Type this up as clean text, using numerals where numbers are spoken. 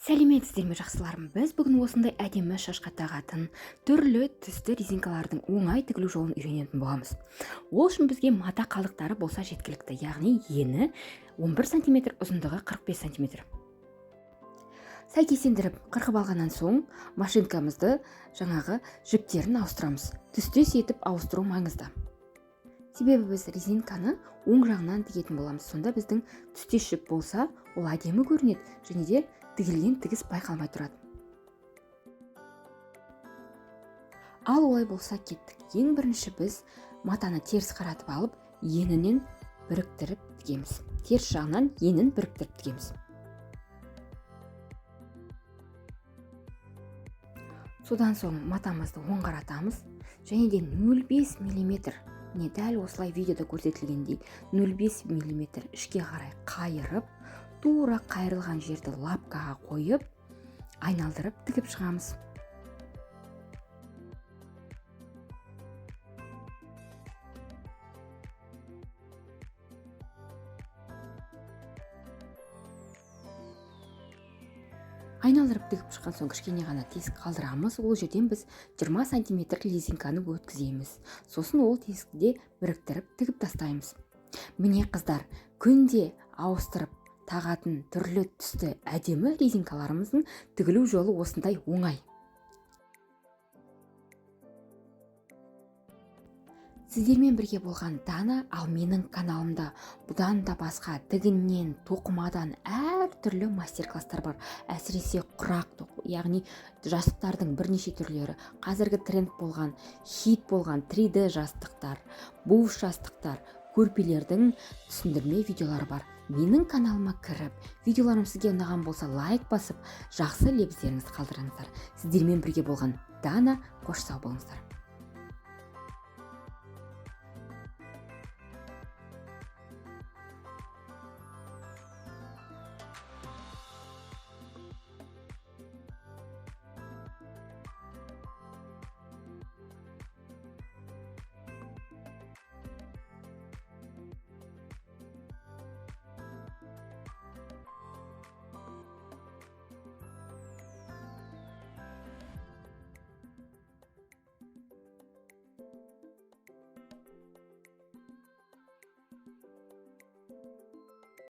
Сәлеметсіздер ме жақсыларым, біз бүгін осындай әдемі шашқа тағатын түрлі түсті резинкалардың оңай тігілу жолын үйренетін боламыз. Ол үшін бізге мата қалдықтары болса жеткілікті, яғни ені 11 см, ұзындығы 45 см. Сәйкестендіріп қырқып алғаннан соң машинкамызды жаңағы жіптерін ауыстырамыз. Түстес етіп ауыстыру маңызды. Себебі біз резинканы оң жағынан тігетін боламыз. Сонда біздің түстес жіп болса, ол әдемі көрінеді және де тігілген тігіс байқалмай тұрады. Ал олай болса кеттік. Ең бірінші біз матаны теріс қаратып алып, енінен біріктіріп тігеміз. Теріс жағынан енін біріктіріп тігеміз. Содан соң матамызды оң қаратамыз және де 0,5 мм, не дәл осылай видеода көрсетілгендей 0,5 мм ішке қарай қайырып, тура қайырылған жерді лапкаға қойып, айналдырып тігіп шығамыз. Айналдырып тігіп шыққан соң кішкене ғана тесік қалдырамыз. Ол жерден біз 20 см резинканы өткіземіз. Сосын ол тесікті біріктіріп тігіп тастаймыз. Міне қыздар, күнде ауыстырып тағатын түрлі түсті әдемі резинкаларымыздың тігілу жолы осындай оңай. Сіздермен бірге болған Дана, ал менің каналымда бұдан да басқа тігіннен, тоқымадан түрлі мастер-класстар бар. Әсіресе құрақ тоқу, яғни жастықтардың бірнеше түрлері, қазіргі тренд болған, хит болған 3D жастықтар, буш жастықтар, көрпелердің түсіндірме видеолары бар. Менің каналыма кіріп, видеоларым сізге ұнаған болса лайк басып, жақсы лебіздеріңізді қалдырыңыздар. Сіздермен бірге болған Дана, қош сау болыңыздар.